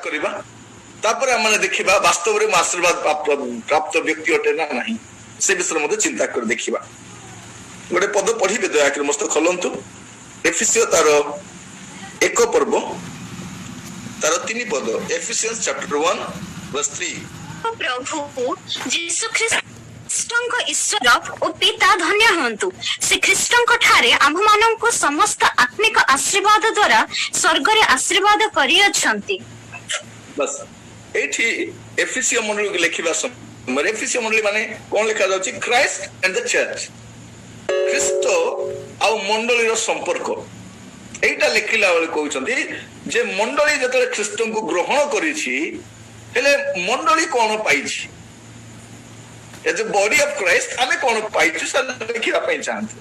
କରିବା ତାପରେ ଆମେ ଦେଖିବା ବାସ୍ତବରେ ମୁଁ ଆଶୀର୍ବାଦ ପ୍ରାପ୍ତ ବ୍ୟକ୍ତି ଅଟେ ନା ନାହିଁ ସେ ବିଷୟରେ ମଧ୍ୟ ଚିନ୍ତା କରି ଦେଖିବା। ଗୋଟେ ପଦ ପଢିବେ ଦୟାକରି ମସ୍ତ ଖୋଲନ୍ତୁ ଏଫେସିୟ ତାର 1 ପର୍ବ ତାର 3 ପଦ ଏଫେସିୟନ୍ସ ଚैप्टर 1 verse 3। प्रभु यीशु ख्रीष्टଙ୍କ ईश्वर ଓ ପିତା ଧନ୍ୟ ହୁଅନ୍ତୁ। ସେ ଖ୍ରୀଷ୍ଟଙ୍କ ଠାରେ ଆମ୍ଭମାନଙ୍କୁ ସମସ୍ତ ଆତ୍ମିକ ଆଶୀର୍ବାଦ ଦ୍ୱାରା ସ୍ୱର୍ଗରେ ଆଶୀର୍ବାଦ କରିଅଛନ୍ତି। बस एठी एफिसियो मंडली के लिखिबा समय एफिसियो मंडली माने कोन लिखा जाउची क्राइस्ट एंड द चर्च ख्रीष्ट आ मंडली रो संपर्क एटा लिखिला वाले कहउछंती जे मंडली जतले ख्रीष्ट को ग्रहण करिछि हेले मंडली कोन पाइछि as a body of Christ आमे कोन पाइछि से लिखिबा पई चाहंती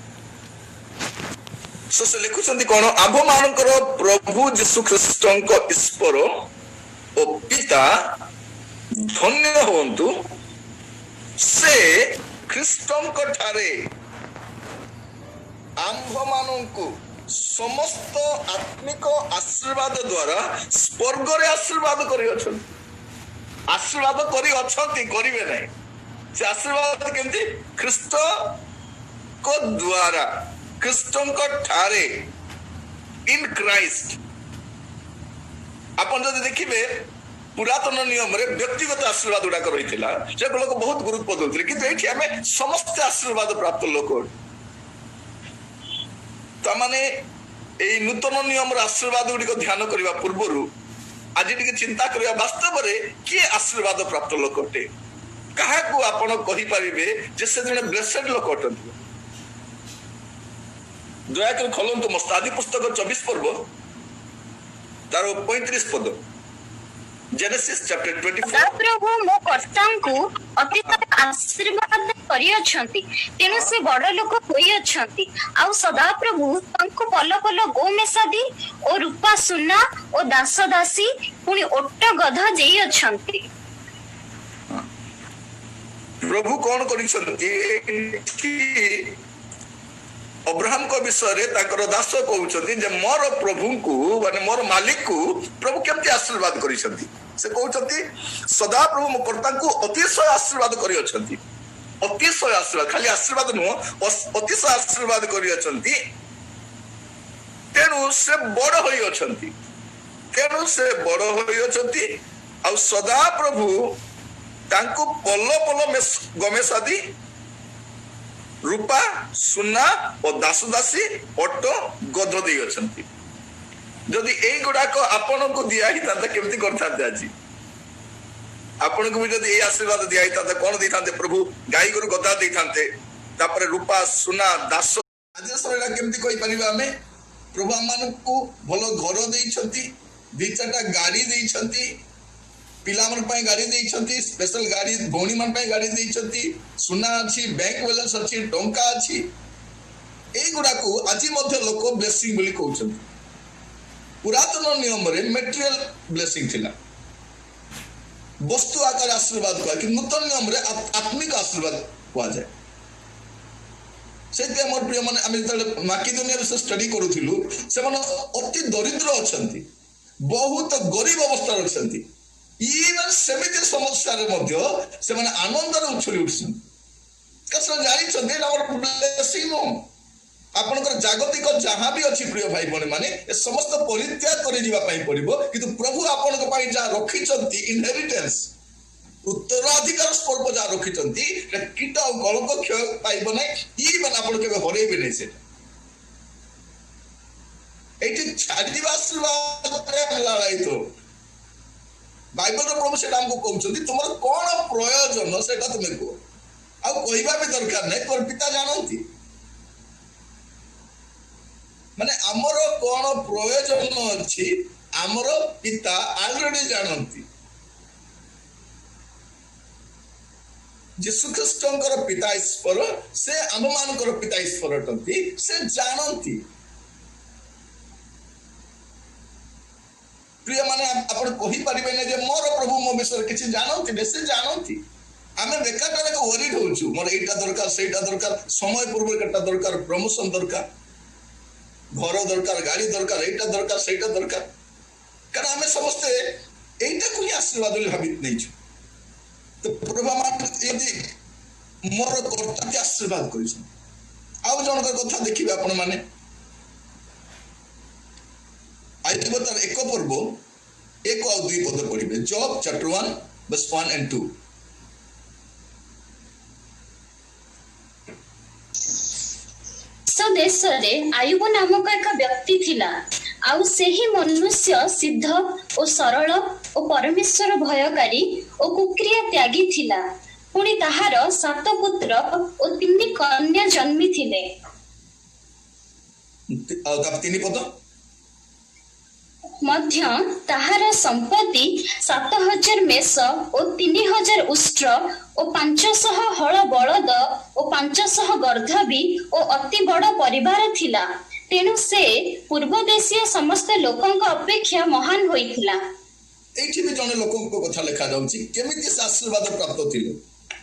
से लिखुछंती कोन आभो मानकर प्रभु यीशु ख्रीष्टଙ୍କ ईश्वर ओ पिता धन्य हुंतु से ख्रीष्टଙ୍କ ठारे आंभ मानंकु समस्त आत्मिक आशीर्वाद द्वारा स्वर्ग रे आशीर्वाद करि अछन आशीर्वाद करि अछंती करिवे नै से आशीर्वाद केमती ख्रीष्ट को द्वारा ख्रीष्टଙ୍କ ठारे इन क्राइस्ट आपण जदि देखिबे पुरातन नियम रे व्यक्तिगत आशीर्वाद गुड़ाक रही से लोक बहुत गुरुत्व दौले कि आम समस्त आशीर्वाद प्राप्त लोक ताने नूतन नियम आशीर्वाद गुड़िक ध्यान करने पूर्वर आज टी चिंता करवा वास्तव में किए आशीर्वाद प्राप्त लोक अटे क्या आपण कहींपारे जे से जड़े ब्लेसेड लोक अटंती दयाकर खोलतु मस्त आदि पुस्तक 24 पर्व तार 35 पद जेनेसिस चैप्टर 24। प्रभु मो कर्तांकु अतीत आशीर्वाद करियछंती तेनु से बड़ लोक होइयछंती आ सदा प्रभु तांको पल पल गोमेसादी ओ रूपा सुना ओ दास दासी पुनी ओट गध जेइयछंती। प्रभु कौन करिसंती अब्राहम को विषय दास कहते जे मोर प्रभु को माने मोर मालिक को प्रभु केमती आशीर्वाद करिसंती से कहते सदा प्रभु मो कर्ता को अतिशय आशीर्वाद करि अछंती अतिशय आशीर्वाद खाली आशीर्वाद नुह अतिशय आशीर्वाद करि अछंती तेनु से बड़ होई अछंती आ सदा प्रभु तांको पल पल गमेशादी रूपा सुना और दासदासी ऑटो गध दे अछंती जदि एई गुडाको आपण को दिया ही ताता केमती करथाते आज आपण को भी जदि ए आशीर्वाद दिया ही ताता कोन देथांते प्रभु गाई गुरु गधा देथांते तापरे रूपा सुना दास आज सरेला केमती कहि परिबा हमें प्रभु हमन को भलो घर देइछंती दी चारटा गाड़ी देइछंती पिला मन पई गाड़ी देइछंती स्पेशल गाड़ी भौणी मन पई गाड़ी देइछंती सुना अछि बैंक बैलेंस अछि टंका अछि एई गुडा को आजि मध्ये लोक ब्लेसिंग बोली कहउछंती पुरातन नियम रे मटेरियल ब्लेसिंग थिला वस्तु आकार आशीर्वाद को कि नूतन नियम रे आत्मिक आशीर्वाद हुआ जाए से मोर प्रिय माने आमे जतले माकिदोनिया विषय स्टडी करूथिलु से माने अति दरिद्र अछंती बहुत गरीब अवस्था अछंती इवन सेमिति समस्या रे मध्य से माने आनंद रे उछली उठछन कस जानि छन दे हमर ब्लेसिंग नो आपनकर जागतिक जहां भी अछि प्रिय भाई बने माने ए समस्त परित्याग करि दिबा पई पड़िबो किंतु प्रभु आपनक पई जा रखिचंती इनहेरिटेंस उत्तराधिकार स्वरूप जा रखिचंती कीट और गलक क्षय पाइबो नै इवन आपन केबे हरेबे नै से एटी छाडी दिबा आशीर्वाद रे लालाई तो बाइबल प्रभु से हमको कहउछंती तुमर कोन प्रयोजन सेटा तुमे को आ कहिबा भी दरकार नै तोर पिता जानंती माने हमर कोन प्रयोजन अछि हमर पिता ऑलरेडी जानंती यीशु ख्रीष्टंकर पिता ईश्वर से हम मानकर पिता ईश्वर अटंती से जानंती प्रिय माने आपण कहि परिबे नै जे मोर प्रभु मो विषय किछि जानंती से जानंती आमे बेकारटारे वरीड होछु मोर एटा दरकार सेटा दरकार समय पूर्व केटा दरकार प्रमोशन दरकार घर दरकार गाड़ी दरकार एटा दरकार सेटा दरकार कारण आमे समस्त एई आशीर्वाद बोली भाबी नहीं छु तो प्रभु मान यदि मोर कर्ता के आशीर्वाद करिस आउ जन कथा देखिबे आपण माने आई बता एक पर्व एक और दुई पद पढ़िबे जॉब चैप्टर 1 verse 1 and 2 ଦେଶରେ ଆୟୁବ ନାମକ ଏକ ବ୍ୟକ୍ତି ଥିଲା ଆଉ ସେହି ମନୁଷ୍ୟ ସିଦ୍ଧ ଓ ସରଳ ଓ ପରମେଶ୍ୱର ଭୟକାରୀ ଓ କୁକ୍ରିୟା ତ୍ୟାଗୀ ଥିଲା ପୁଣି ତାହାର 7 ପୁତ୍ର ଓ 3 କନ୍ୟା ଜନ୍ମିଥିଲେ ଆଉ ତିନି ପଦ ମଧ୍ୟ ତାହାର ସମ୍ପତ୍ତି 7,000 ମେଷ ଓ 3,000 ଉଷ୍ଟ୍ର ଓ 500 ହଳ ବଳଦ ଓ 500 ଗର୍ଦ୍ଧବୀ ଓ ଅତି ବଡ଼ ପରିବାର ଥିଲା ତେଣୁ ସେ ପୂର୍ବଦେଶୀୟ ସମସ୍ତ ଲୋକଙ୍କ ଅପେକ୍ଷା ମହାନ ହୋଇଥିଲା ଏଇଠି ବି ଜଣେ ଲୋକଙ୍କ କଥା ଲେଖା ଯାଉଛି କେମିତି ସେ ଆଶୀର୍ବାଦ ପ୍ରାପ୍ତ ଥିଲେ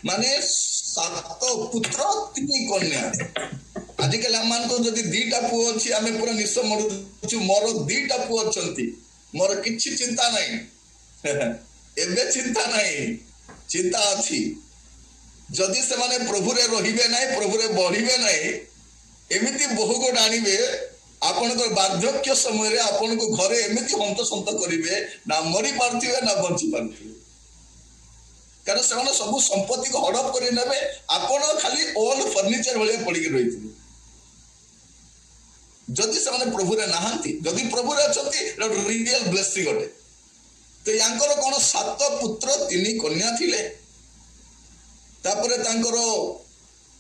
ମାନେ 7 ପୁତ୍ର 3 କନ୍ୟା आजिकल आम मान जदि दीटा पुओ अच्छी आम पूरा निश मरु मोर दीटा पुओ अच्छी मोर किछि चिंता नहीं एबे चिंता नहीं चिंता अच्छी जदि से माने प्रभु रे रहिबे नहीं प्रभु रे बढ़िबे नहीं एमिति बहु गोट आनिबे आपन को वार्धक्य समय रे आपन को घरे एमिति हंत संत करिवे ना मरि पारथिबे ना बंची पारथिबे कारण से सब संपत्ति को हड़प कर नेबे आपन खाली ओल्ड फर्निचर भलिया पड़ी के रहिथिबे जदि से प्रभु रे नहांती जदि प्रभु रे अछंती रियल ब्लेसिंग अटे तो यांकर कोन 7 पुत्र 3 कन्या थिले तापरे तांकर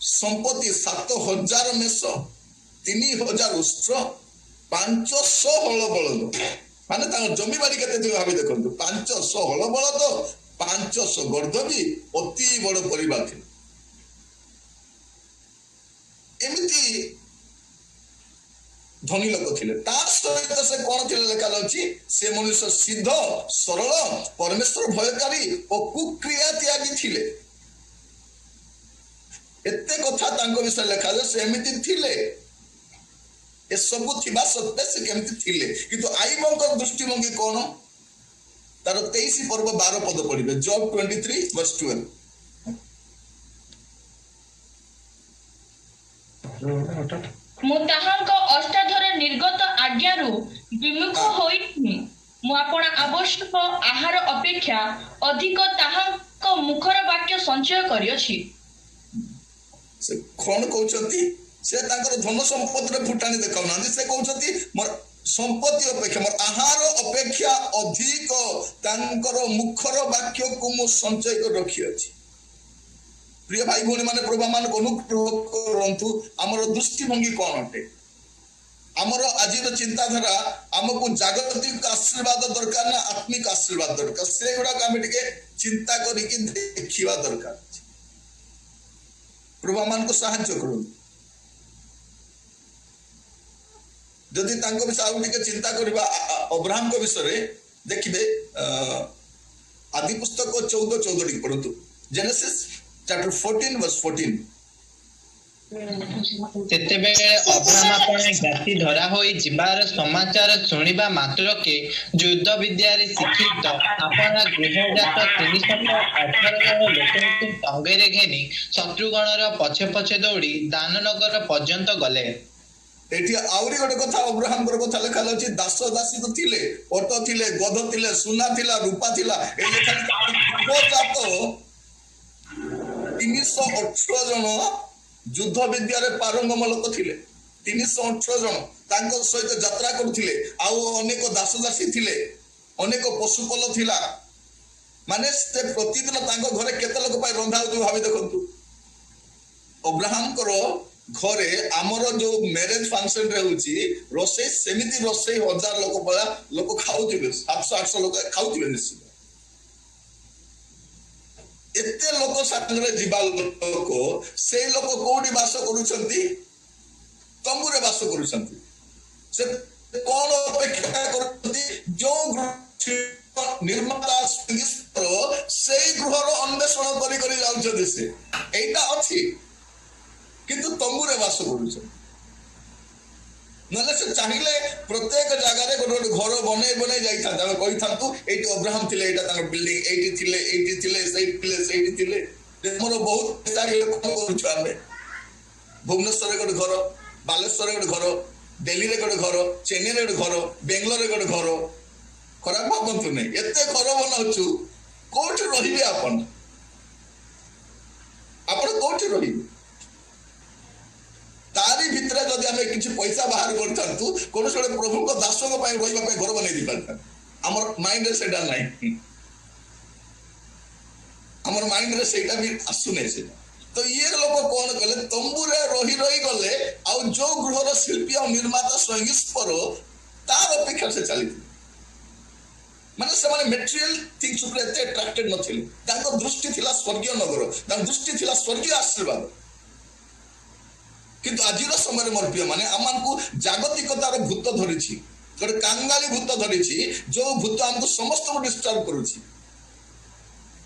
संपत्ति 7,000 मेष 3,000 उष्ट्र 500 हल बलद माने तांकर जमी बाड़ी केते थिले भाबी देखंतु 500 हल बलद 500 गर्दबी अति बड़ परिवार थिले एमिति धनी लोक थिले तार सहित से कोन थिले लेखा लाउची से मनुष्य सिद्ध सरल परमेश्वर भयकारी और कुक्रिया त्यागी थिले एते कथा तांको विषय लेखा जे से एमिति थिले ए सब थिबा सत्य से केमिति थिले किंतु आईबंक दृष्टिभंगी कोन तार 23 पर्व 12 पद पढ़िबे जॉब 23 verse 12 ମୁଁ ତାହାଙ୍କ ଅଷ୍ଟାଧର ନିର୍ଗତ ଆଜ୍ଞାରୁ ବିମୁଖ ହୋଇନି ମୁଁ ଆପଣ ଆବଶ୍ୟକ ଆହାର ଅପେକ୍ଷା ଅଧିକ ତାହାଙ୍କ ମୁଖର ବାକ୍ୟ ସଞ୍ଚୟ କରିଅଛି ସେ କଣ କହୁଛନ୍ତି ସେ ତାଙ୍କର ଧନ ସମ୍ପତ୍ତିରେ ଫୁଟାଣି ଦେଖାଉନାହାନ୍ତି ସେ କହୁଛନ୍ତି ମୋର ସମ୍ପତ୍ତି ଅପେକ୍ଷା ମୋର ଆହାର ଅପେକ୍ଷା ଅଧିକ ତାଙ୍କର ମୁଖର ବାକ୍ୟକୁ ମୁଁ ସଞ୍ଚୟ କରି ରଖିଅଛି प्रिय भाई भौणी माने प्रभु मान को अनुग्रह करंतु हमर दृष्टिभंगी कोन अटे हमर आजिर चिंताधारा हमको जागतिक आशीर्वाद दरकार ना आत्मिक आशीर्वाद दरकार से गुडा हम टिके चिंता करी कि देखिबा दरकार प्रभु मान को सहायता करू जदि तांको विषय आउ टिके चिंता करबा अब्राहम को विषय रे देखिबे आदि पुस्तक 14 टिके पढंतु जेनेसिस chapter 14 verse 14 तेतेबेले अब्राहम अपने जाति धरा होई जिबार समाचार सुनिबा मात्र के युद्ध विद्या रे शिक्षित अपना गृहजात 318 जन लोकଙ୍କୁ संगेरे घेनी शत्रुगणर पछे पछे दौड़ी दाननगर पर्यंत गले एठी आउरी गोटे कथा अब्राहम कर कथा लेखा लाची दास दासी तो थिले ओट थिले गध थिले सुना थिला रूपा थिला ए लेखा जातो 318 जन युद्ध विद्या रे पारंगम लोक थिले 318 जन तांको सहित यात्रा करथिले आउ अनेक दास दासी थिले अनेक पशुपल थिला माने से प्रतिदिन तांको घरे केते लोक पाई रंधा होतु भाबी देखंतु अब्राहम करो घरे हमर जो मैरिज फंक्शन रे होची रोसे सेमिति रोसे 1000 लोक बला लोक खाउथिबे 700-800 लोक खाउथिबे निश्चित एते लोक साथरे जीवा लोक से लोक कोडी वास करूछंती तंबुरे वास करूछंती से कोन अपेक्षा करती जो निर्माता से गृहर अन्वेषण करी करी जाउछथि से एटा अछि किंतु तंबुरे वास करूछन नले से चाहिए प्रत्येक जगह गोटे गोटे घर बने बने जाता कही था ये अब्राहम थे यहाँ बिल्डिंग ये मोर बहुत आम भुवनेश्वर गोटे घर बालेश्वर गोटे घर दिल्ली रे गोटे घर चेन्नई रे गोटे घर बेंगलोर गोटे घर खराब भावतु नहीं एत घर बनाऊ कौटी रे आपण कौटी रे तारी भितर जदि आम किसी पैसा बाहर करूँ कौन गोटे प्रभु दासों रही घर बन पारता आमर माइंड रे सेटा नहीं आमर माइंड रे सेटा भी आसुने से तो ये लोग कौन कले तंबू रे रही रही गले आ जो गृहर शिल्पी और निर्माता स्वयंस्पर तार अपेक्षा से चली माने से माने मटेरियल थिंग्स ऊपर एते अट्रैक्टेड नथिले तांको दृष्टि थिला स्वर्गीय नगर तांको दृष्टि थिला स्वर्गीय आशीर्वाद किंतु आजिर समय मोर प्रिय माने आमको जागतिकतार भूत धरिछि गोटे कांगाली भूत धरिछि जो भूत हमको समस्त को डिस्टर्ब करूछि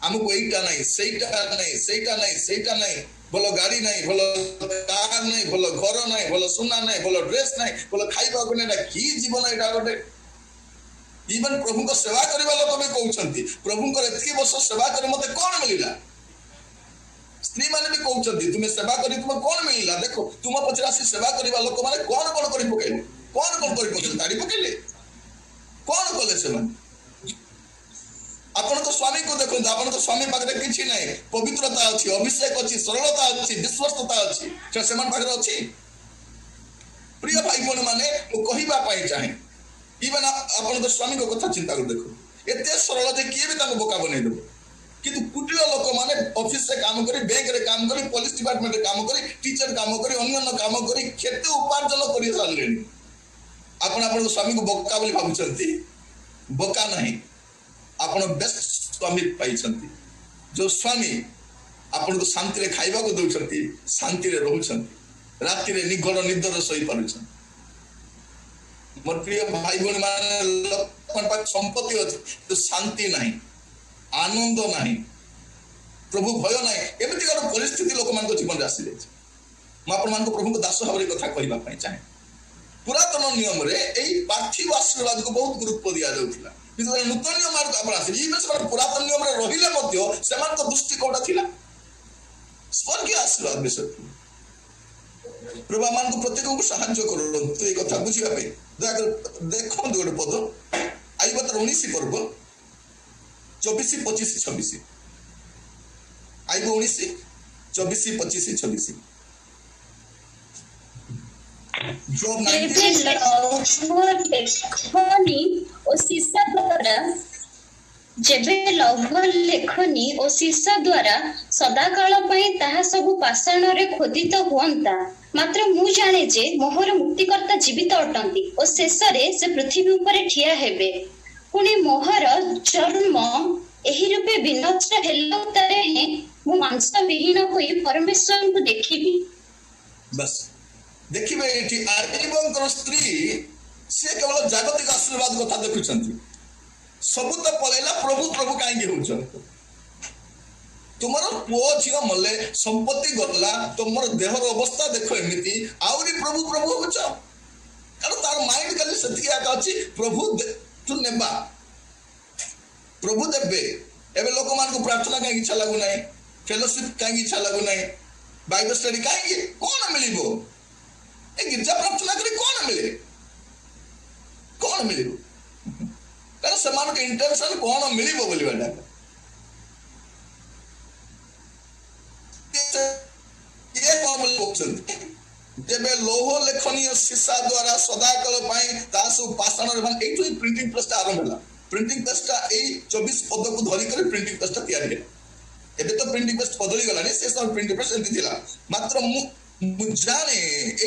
हमको एटा नहीं सेटा नहीं भलो गाड़ी नहीं भलो कार नहीं भलो घर नहीं भलो सुना नहीं भलो ड्रेस नहीं भलो खाइबा को नहीं की जीवन एटा गोटे इवन प्रभु को सेवा करबा लोक भी कहउछंती प्रभु को एतकी वर्ष सेवा करे मते कोन मिलिला स्त्री माने भी कहउछंती तुमे सेवा करी तुमे कोन मिलिला देखो तुम पछरा से सेवा करबा लोक माने कोन कोन करी पकेले कोन करी पकेले ताड़ी पकेले कोन कले से माने आपण तो स्वामी को देखो आपण तो स्वामी पाखरे किछि नहीं पवित्रता अछि अभिषेक अछि सरलता अछि विश्वस्तता अछि से समान पाखरे अछि प्रिय भाई बहन माने मु कहिबा पाई चाहे इवन आपण तो स्वामी को कथा चिंता कर देखो एते सरल जे किए भी ताको बोका बनै देबो किंतु कुटिल लोक माने ऑफिस से काम करी बैंक रे काम करी पुलिस डिपार्टमेंट रे काम करी टीचर काम करी अन्य काम करी खेते उपार्जन करी सारलेनी आपण स्वामी को बोका बोली भाबुचंती बोका नहीं आपण बेस्ट स्वामी पाइछंती जो स्वामी आपण को शांति रे खाइबा को दउछंती शांति रे रहउछंती राति रे निगड़ निदर सही पारुछंती मोर प्रिय भाई बहन माने लोकन पाख संपत्ति अछि तो शांति नहीं आनंद नहीं प्रभु भय नहीं एमिति कर परिस्थिति लोक मान को जीवन आसी जाय म आपण मान को प्रभु को दास भाबरे कथा कहिबा पई चाहे पुरातन नियम रे एई पार्थिव आशीर्वाद को बहुत गुरुत्व दिया जाउथिला नूतन नियम आपण आसी पुरातन नियम रे रहिले मध्य सेमान को दृष्टि कोडा थिला स्वर्गीय आशीर्वाद विषय प्रभु मान को प्रत्येक को सहायता करो तो ये कथा बुझिबा पे देखो गोटे पद आइब तर 19 पर्व 24 25 26 आइब 19 24 25 26 जॉब 19 जेबे लौह लेखनी और शीशा द्वारा सदाकाल पई ताहा सब पाषाण रे खोदित हुअंता मात्र मु जाने जे मोहर मुक्तिकर्ता जीवित अटंती और शेष रे से पृथ्वी ऊपर ठिया हेबे पुणी मोहर चर्म एही रूपे विनष्ट हेलो तारे हे मु मांस विहीन होई परमेश्वर को देखिबी बस देखिबे एठी आजीवंकर स्त्री से केवल जागतिक आशीर्वाद कथा देखुछंती सब तो पलेला प्रभु प्रभु कहीं हो तुम पुओ झील मले संपत्ति गला तुम देहर अवस्था देख एमती आहरी प्रभु प्रभु हो कारण तार माइंड खाली से प्रभु तू नेबा प्रभु देवे एवं लोक मान प्रार्थना कहीं इच्छा लगू ना फेलोशिप कहीं इच्छा लगू ना बाइबल स्टडी कहीं कौन मिल गिरजा प्रार्थना करी कौन मिल कारण से इंटेंशन कौन मिल बोलवाटा जेबे लौह लेखनी शीशा द्वारा सदाकाल पाषाण प्रिंटिंग प्रेस आरंभ है प्रिंटिंग प्रेस 24 पद को धरिक प्रिंटिंग प्रेस तैयारी एबे तो प्रिंटिंग प्रेस बदली गलानी से सब प्रिंटिंग प्रेस एंती थिला मात्र मु जाने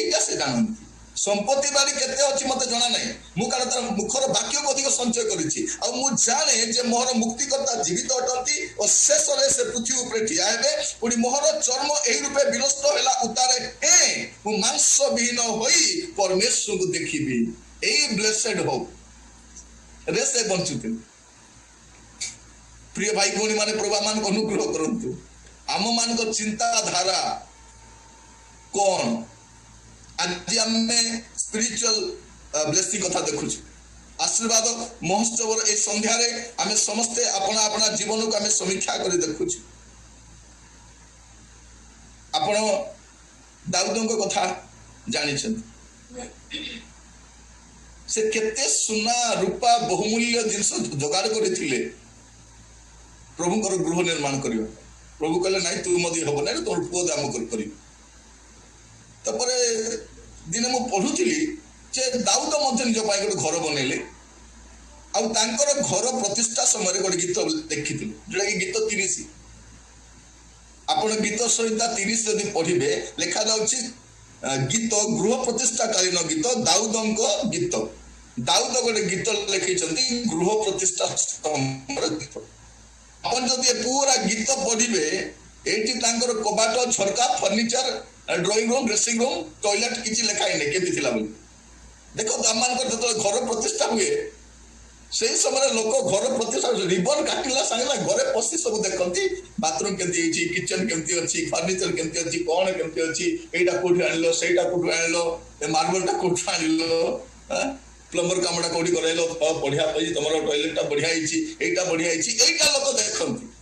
एटा से जानନ୍ତି संपत्ति बाड़ी केते अछि मते जाना नहीं मु कारण तार मुखर वाक्य को अधिक संचय करिछि आ मु जाने जे मोहर मुक्तिकर्ता जीवित अटंती और शेष रे से पृथ्वी ऊपर ठिया हेबे पुनी मोहर चर्म एही रूपे विनष्ट होला उतारे हे मु मांस विहीन होई परमेश्वर को देखिबी एई ब्लेसेड हो रे से बंचुते प्रिय भाई भौणी माने प्रभु मान को अनुग्रह करंतु आम मान को चिंता धारा कौन आज आम स्पिरिचुअल ब्लेसिंग कथा देखु आशीर्वाद महोत्सव ए संध्यारे आम समस्ते अपना अपना जीवन को आम समीक्षा कर देखु आपण दाऊद कथा जानी से केते सुना रूपा बहुमूल्य जिनस जोगाड़ करते प्रभुंकर गृह निर्माण कर प्रभु कहले नाई तू मदी हम ना तुम पुओ दाम कर दिने मु पढ़ुली जे दाऊद मध्य निज गोटे घर बनइले आर घर प्रतिष्ठा समय गोटे गीत देखी जोटा कि गीत 30 आपण गीत संहिता 30 यदि पढ़े लिखा जाउछि गीत गृह प्रतिष्ठाकालीन गीत दाऊद गीत दाऊद गोटे गीत लिखी गृह प्रतिष्ठा गीत अपन जदि पूरा गीत पढ़े एटी कबाट झरका furniture drawing room dressing room toilet किसी लिखाई नहीं केमती थिला बोली देखो आम जो घर प्रतिष्ठा हुए से समय लोक घर प्रतिष्ठा रिबन काटिला सागे घरे पशि सब देखती बाथरूम केमती किचन केमती अच्छी फर्निचर केमती अच्छी कौन केमती अच्छी एटा कोठी आनिलो सेटा कोठी आनिलो मार्बलटा कोठी आनिलो प्लम्बर कामटा कोठी करैलो बढ़िया पई तमरो टॉयलेटटा बढ़िया हिची एटा बढ़िया हिची एटा लोक देखती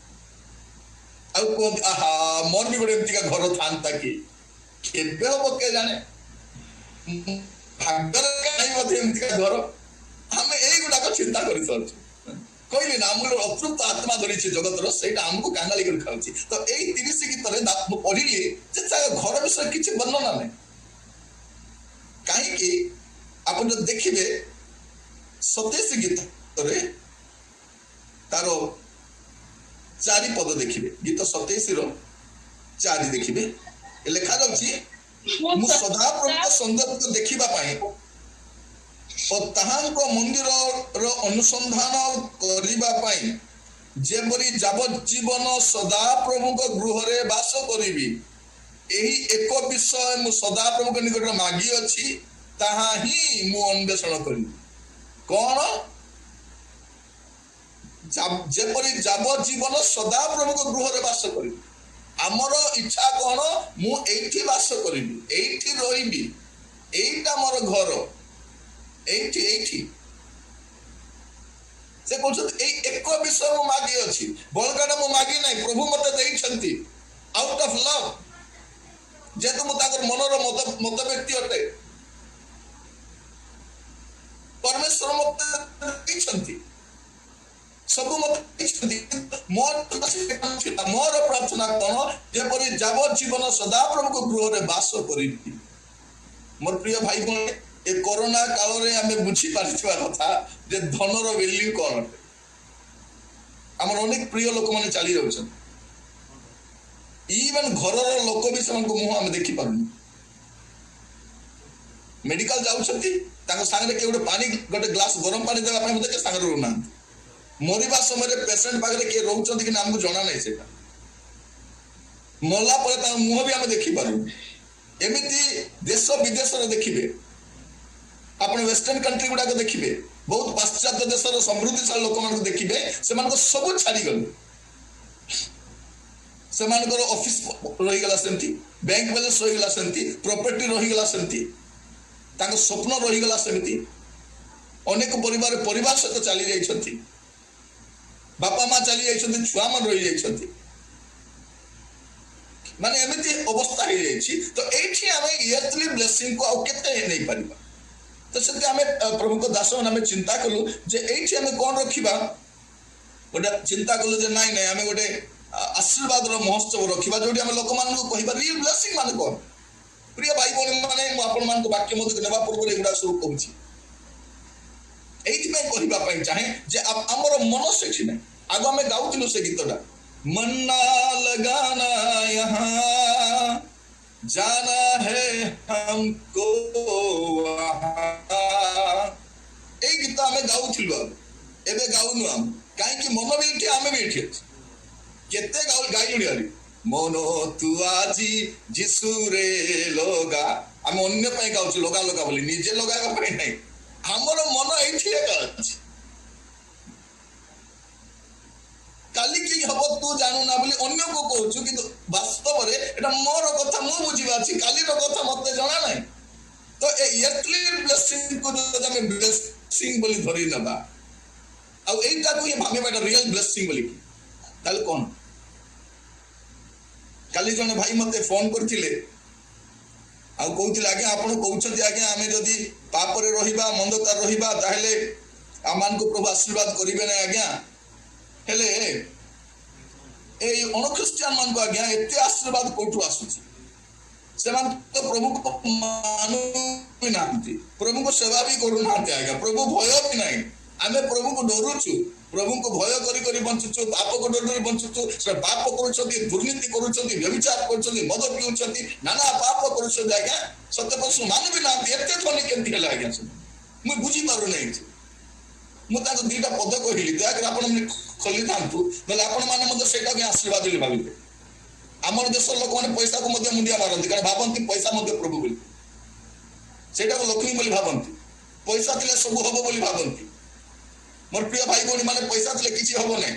आ को आहा मन भी गोटे एमती का घर थांता कि केबे हो के जाने भाग्यर काई मध्ये एमती का घर हम एई गुडा को चिंता करि सरछ कहली ना हमर अतृप्त आत्मा धरी जगत सेटा हमको कांगाली कर खाउची तो एई 30 गीत रे पढ़िली जे घर विषय किछि वर्णना नै काहे कि आपण जो देखिबे 27 गीत रे तारो 4 पद देखिबे गीत 27 रो 4 देखिबे लिखा जाउची मु सदा प्रभु सौंदर्य देखिबा पाए और ताहांको मंदिर रो अनुसंधान करिबा पाई जेपरी जावजीवन सदा प्रभु को गृह रे वास करिबी एही एक विषय मु सदा प्रभु के निकट मागी अछि ताहा ही मु अन्वेषण करी कोन जेपरी जावजीवन सदा प्रभु को गृह रे वास करिबी आमर इच्छा कौन मु एठी वास करिबी एठी रहिबी एटा मोर घर एठी एठी से कहछत ए एक विषय मु मागी अछि बलकाटा मु मागी नै प्रभु मते दैछंती आउट ऑफ लव जेतु मु ताकर मनर मत व्यक्ति अटे परमेश्वर मते दैछंती सब मत मोर प्रार्थना कौन जेपरी जावजीवन सदा प्रभु को गृह रे वास करिबी मोर प्रिय भाई बहन ए कोरोना काल रे हमें बुझी पारथिबा कथा जे धनर वैल्यू कोन हमर अनेक प्रिय लोक माने चली रहउछन इवन घरर लोक भी समान को मुह हम देखि पारुनी मेडिकल जाउछंती ताको संगे के गोटे पानी गोटे ग्लास गरम पानी देबा पय मते के संगे रहउना मरिबा समय पेशेंट पाखरे के रहउछंती कि हमको जणा नै सेटा मोला परे ता मुह भी हम देखि पारु एमिति देश विदेश रे देखिबे आपण वेस्टर्न कंट्री गुडा को देखिबे बहुत पाश्चात्य देशर समृद्धिशाली लोक मान को देखिबे सेमान को सब छाड़ी गले सेमान को ऑफिस रही गला सेंती बैंक बैलेंस रही गला सेंती प्रॉपर्टी रही गला सेंती ताको स्वप्न रही गला सेंती अनेक परिवार सहित चली जाइछंती बापा मां चली जाइछंती छुआ मन रही जाइछंती माने एमिति अवस्था हो जाइछि तो एठी हमें इयरली ब्लेसिंग को आउ केते नै परिबा तो से हमें प्रभु को दास हमें चिंता कलु जे एठी हमें कोन रखिबा गोटे चिंता कलु जे नाइ नाइ हमें गोटे आशीर्वाद रो महोत्सव रखिबा जोडी हम लोक मान को कहिबा रियल ब्लेसिंग माने कोन प्रिय भाई बहन माने मु आपन मान को वाक्य मत नेबा पूर्व एगुडा शुरू कहूची एठी में कहिबा पई चाहे जे हमर मन सेठी नै आगो हमें गाउतिलु से गीतटा मन्ना लगाना यहाँ जाना है हमको ए गीत आमे गाउथिलु एबे गाउनु हम काहे कि मन बेठी आमे बेठी केते गाइलुनी आरी मनो तू आजी जिसु रे लोगा आमे अन्य पय गाउछु लोगा लोगा बोली निजे लोगा पय नै हमर मन एठी एका अछि काली की हब तू जानू ना बोली अन्य को कहूछु कि वास्तव रे एटा मोर कथा मु बुझिबा छी काली रो कथा मते जणा नै तो earthly blessing को जो हम blessing बोली धरी नबा ଆଉ ଏଇଟାକୁ ହିଁ ଭାବିବା ଏଟା ରିଅଲ ବ୍ଲେସିଂ ବୋଲି ତାହେଲେ କଣ? କାଲି ଜଣେ ଭାଇ ମତେ ଫୋନ କରିଥିଲେ ଆଉ କହୁଥିଲେ ଆଜ୍ଞା ଆପଣ କହୁଛନ୍ତି ଆଜ୍ଞା ଆମେ ଯଦି ପାପରେ ରହିବା ମନ୍ଦତାରେ ରହିବା ତାହେଲେ ଆମମାନଙ୍କୁ ପ୍ରଭୁ ଆଶୀର୍ବାଦ କରିବେ ନାହିଁ ଆଜ୍ଞା। ହେଲେ ଏଇ ଅଣଖ୍ରୀଷ୍ଟିଆନ ମାନଙ୍କୁ ଆଜ୍ଞା ଏତେ ଆଶୀର୍ବାଦ କୋଉଠୁ ଆସୁଛି? ସେମାନେ ତ ପ୍ରଭୁକୁ ମାନୁ ବି ନାହାନ୍ତି, ପ୍ରଭୁଙ୍କୁ ସେବା ବି କରୁନାହାନ୍ତି ଆଜ୍ଞା, ପ୍ରଭୁ ଭୟ ବି ନାହିଁ। ଆମେ ପ୍ରଭୁଙ୍କୁ ଡରୁଛୁ, ପ୍ରଭୁଙ୍କୁ ଭୟ କରି କରି ବଞ୍ଚୁଛୁ, ପାପକୁ ଡରି ଡରି ବଞ୍ଚୁଛୁ। ସେ ପାପ କରୁଛନ୍ତି, ଦୁର୍ନୀତି କରୁଛନ୍ତି, ବ୍ୟଭିଚାର କରୁଛନ୍ତି, ମଦ ପିଉଛନ୍ତି, ନାନା ପାପ କରୁଛନ୍ତି ଆଜ୍ଞା। ସତ୍ୟ ପରଶୁ ମାନୁ ବି ନାହାନ୍ତି। ଏତେ ଧନୀ କେମିତି ହେଲେ ଆଜ୍ଞା? ମୁଁ ବୁଝିପାରୁନାହିଁ। ମୁଁ ତାଙ୍କୁ ଦିଟା ପଦ କହିଲି, ଦୟାକରି ଆପଣ ଖୋଲିଥାନ୍ତୁ, ନହେଲେ ଆପଣମାନେ ମଧ୍ୟ ସେଇଟାକୁ ଆଶୀର୍ବାଦ ବୋଲି ଭାବିବେ। ଆମର ଦେଶର ଲୋକମାନେ ପଇସାକୁ ମଧ୍ୟ ମୁଣ୍ଡିଆ ମାରନ୍ତି, କାରଣ ଭାବନ୍ତି ପଇସା ମଧ୍ୟ ପ୍ରଭୁ ବୋଲି, ସେଇଟାକୁ ଲକ୍ଷ୍ମୀ ବୋଲି ଭାବନ୍ତି, ପଇସା ଥିଲେ ସବୁ ହବ ବୋଲି ଭାବନ୍ତି। ମୋର ପ୍ରିୟ ଭାଇ ଭଉଣୀ ମାନେ, ପଇସା ଥିଲେ କିଛି ହବ ନାହିଁ।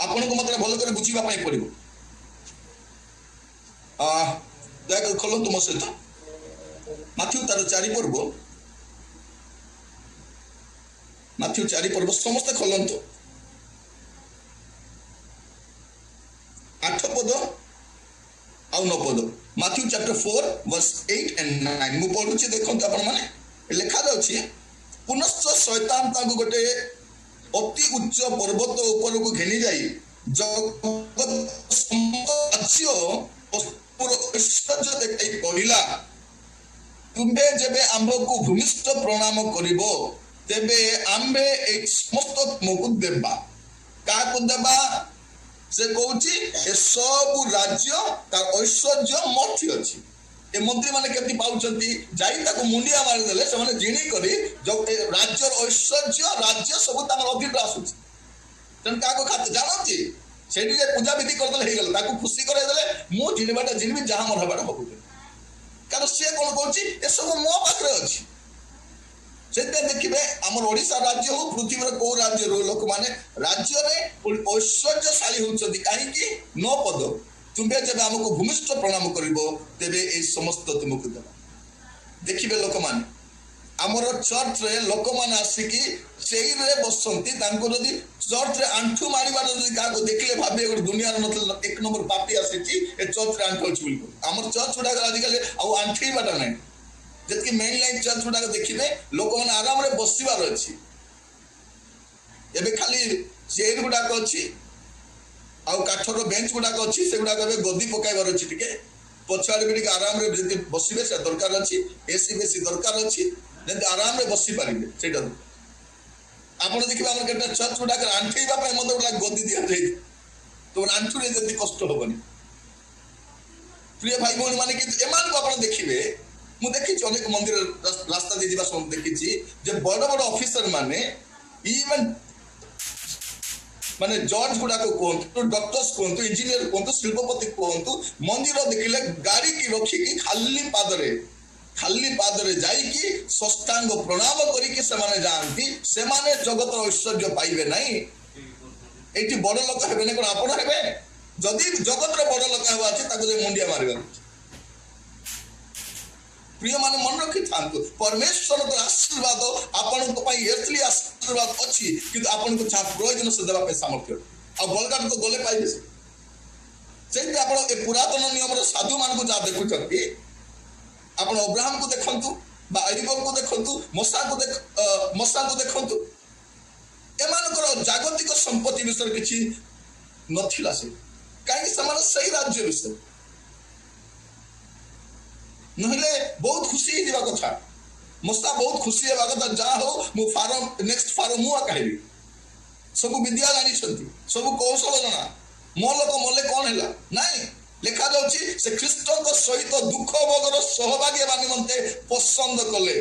ଆପଣଙ୍କୁ ମତେ ଭଲ କରି ବୁଝିବା ପାଇଁ ପଡିବ। ଦୟାକରି ଖୋଲନ୍ତୁ ମୋ ସହିତ ମାଥ୍ୟୁ ତାର 4 ପର୍ବ, ମାଥ୍ୟୁ 4 ପର୍ବ ସମସ୍ତେ ଖୋଲନ୍ତୁ। 8 ପଦ ଆଉ 9 ପଦ। ମାଥ୍ୟୁ ଚାପ୍ଟର 4 verse 8 and 9 ମୁଁ ପଢୁଛି, ଦେଖନ୍ତୁ ଆପଣ ମାନେ। ଲେଖା ଯାଉଛି, ପୁନଶ୍ଚ ଶୈତାନ ତାଙ୍କୁ ଗୋଟେ ଅତି ଉଚ୍ଚ ପର୍ବତ ଉପରକୁ ଘେନି ଯାଇ ଐଶ୍ୱର୍ଯ୍ୟ ଦେଖାଇ କହିଲା, ତୁମ୍ଭେ ଯେବେ ଆମ୍ଭକୁ ଭୂମିଷ୍ଠ ପ୍ରଣାମ କରିବ ତେବେ ଆମ୍ଭେ ଏଇ ସମସ୍ତ ତୁମକୁ ଦେବା। କାହାକୁ ଦେବା? ସେ କହୁଛି ଏ ସବୁ ରାଜ୍ୟ ତାର ଐଶ୍ୱର୍ଯ୍ୟ ମୋଠି ଅଛି। ଏ ମନ୍ତ୍ରୀ ମାନେ କେମିତି ପାଉଛନ୍ତି? ଯାଇ ତାକୁ ମୁଣ୍ଡିଆ ମାରିଦେଲେ ସେମାନେ ଜିଣି କରି ରାଜ୍ୟର ଐଶ୍ୱର୍ଯ୍ୟ ରାଜ୍ୟ ସବୁ ତାଙ୍କର ଅଧୀନ ଆସୁଛି। ତେଣୁ କାହାକୁ ଖାତେ ଜାଣନ୍ତି? ସେଇଠି ଯେ ପୂଜା ବିଧି କରିଦେଲେ ହେଇଗଲା, ତାକୁ ଖୁସି କରାଇଦେଲେ ମୁଁ ଜିଣିବାଟା ଜିଣିବି, ଯାହା ମୋର ହେବାଟା ହବ। କାରଣ ସିଏ କଣ କହୁଛି? ଏସବୁ ମୋ ପାଖରେ ଅଛି। ସେଥିପାଇଁ ଦେଖିବେ ଆମର ଓଡିଶା ରାଜ୍ୟ ହଉ, ପୃଥିବୀର କୋଉ ରାଜ୍ୟରୁ ଲୋକମାନେ ରାଜ୍ୟରେ ଐଶ୍ୱର୍ଯ୍ୟଶାଳୀ ହଉଛନ୍ତି। କାହିଁକି? 9 ପଦ, ତୁମ୍ଭେ ଯେବେ ଆମକୁ ଭୂମିଷ୍ଠ ପ୍ରଣାମ କରିବ ତେବେ ଏଇ ସମସ୍ତ ତୁମକୁ ଦେବା। ଦେଖିବେ ଲୋକମାନେ, ଆମର ଚର୍ଚ୍ଚରେ ଲୋକମାନେ ଆସିକି ସେଇରେ ବସନ୍ତି, ତାଙ୍କୁ ଯଦି ଚର୍ଚ୍ଚରେ ଆଣ୍ଠୁ ମାରିବାର ଯଦି କାହାକୁ ଦେଖିଲେ ଭାବିବେ ଗୋଟେ ଦୁନିଆର ନଥିଲା 1 ନମ୍ବର ପାପି ଆସିଛି ଏ ଚର୍ଚ୍ଚରେ ଆଣ୍ଠୁ ଅଛି ବୋଲି। ଆମର ଚର୍ଚ୍ଚ ଗୁଡାକ ଆଜିକାଲି ଆଉ ଆଣ୍ଠେଇବାଟା ନାହିଁ। ଯେତିକି ମେନ୍ ଲାଇନ୍ ଚର୍ଚ୍ଚ ଗୁଡାକ ଦେଖିବେ ଲୋକମାନେ ଆରାମରେ ବସିବାର ଅଛି। ଏବେ ଖାଲି ଚେୟାର ଗୁଡାକ ଅଛି ଆଉ କାଠର ବେଞ୍ଚ ଗୁଡାକ ଅଛି, ସେଗୁଡାକ ଏବେ ଗଦି ପକାଇବାର ଅଛି। ଟିକେ ପଛଆଡେ ବି ଟିକେ ଆରାମରେ ଯଦି ବସିବେ ସେ ଦରକାର ଅଛି। ଏସି ବେଶୀ ଦରକାର ଅଛି, ଯେମିତି ଆରାମରେ ବସି ପାରିବେ ସେଇଟା। ଆପଣ ଦେଖିବେ ଆମର କେତେ ଚର୍ଚ୍ଚ ଗୁଡାକ ଆଣ୍ଠେଇବା ପାଇଁ ମଧ୍ୟ ଗୋଟେ ଗଦି ଦିଆଯାଇଛି, ତ ଆଣ୍ଠୁରେ ଯେମିତି କଷ୍ଟ ହବନି। ପ୍ରିୟ ଭାଇ ଭଉଣୀ ମାନେ, କିନ୍ତୁ ଏମାନଙ୍କୁ ଆପଣ ଦେଖିବେ, ମୁଁ ଦେଖିଛି ଅନେକ ମନ୍ଦିର ରାସ୍ତା ଦେଇ ଯିବା ସମୟ ଦେଖିଛି ଯେ ବଡ ବଡ ଅଫିସର ମାନେ, ଇଭେନ ମାନେ ଜଜ୍ ଗୁଡାକ କୁହନ୍ତୁ, ଡକ୍ଟର୍ସ କୁହନ୍ତୁ, ଇଞ୍ଜିନିୟର କୁହନ୍ତୁ, ଶିଳ୍ପପତି କୁହନ୍ତୁ, ମନ୍ଦିର ଦେଖିଲେ ଗାଡିକି ରଖିକି ଖାଲି ପାଦରେ ଯାଇକି ଷଷ୍ଠାଙ୍ଗ ପ୍ରଣାମ କରିକି ସେମାନେ ଯାଆନ୍ତି। ସେମାନେ ଜଗତର ଐଶ୍ୱର୍ଯ୍ୟ ପାଇବେ ନାହିଁ। ଏଇଠି ବଡ ଲୋକ ହେବେନି, କଣ ଆପଣ ହେବେ? ଯଦି ଜଗତର ବଡ ଲୋକ ହେବା ଅଛି ତାକୁ ଯାଇ ମୁଣ୍ଡିଆ ମାରିବାର ଅଛି। ପ୍ରିୟ ମାନେ ମନେ ରଖିଥାନ୍ତୁ, ପରମେଶ୍ୱରଙ୍କ ଆଶୀର୍ବାଦ ଆପଣଙ୍କ ପାଇଁ ଏର୍ଥଲି ଆଶୀର୍ବାଦ ଅଛି, କିନ୍ତୁ ଆପଣଙ୍କୁ ଯାହା ପ୍ରୟୋଜନ ସେ ଦେବା ପାଇଁ ସାମର୍ଥ୍ୟ। ଆଉ ବଲଗାଟ ତ ଗଲେ ପାଇବେ ସେ। ସେଇଥିପାଇଁ ଆପଣ ଏ ପୁରାତନ ନିୟମର ସାଧୁ ମାନଙ୍କୁ ଯାହା ଦେଖୁଛନ୍ତି, ଆପଣ ଅବ୍ରାହମକୁ ଦେଖନ୍ତୁ ବା ଆଇବଙ୍କୁ ଦେଖନ୍ତୁ, ମଶାଙ୍କୁ ଦେଖନ୍ତୁ, ଏମାନଙ୍କର ଜାଗତିକ ସମ୍ପତ୍ତି ବିଷୟରେ କିଛି ନଥିଲା। ସେ କାହିଁକି? ସେମାନେ ସେଇ ରାଜ୍ୟ ବିଷୟରେ ନହେଲେ ବହୁତ ଖୁସି ହେଇଯିବା କଥା। ମଶା ବହୁତ ଖୁସି ହେବା କଥା, ଯାହା ହଉ ମୁଁ ନେକ୍ସଟ ଫାରୋ ମୁଁ କହିବି। ସବୁ ବିଦ୍ୟା ଜାଣିଛନ୍ତି, ସବୁ କୌଶଳ ଜଣା, ମୋ ଲୋକ ମଲେ କଣ ହେଲା? ନାଇଁ, ଲେଖା ଯାଉଛି ସେ ଖ୍ରୀଷ୍ଟଙ୍କ ସହିତ ଦୁଃଖ ଭୋଗର ସହଭାଗୀ ହେବା ନିମନ୍ତେ ପସନ୍ଦ କଲେ।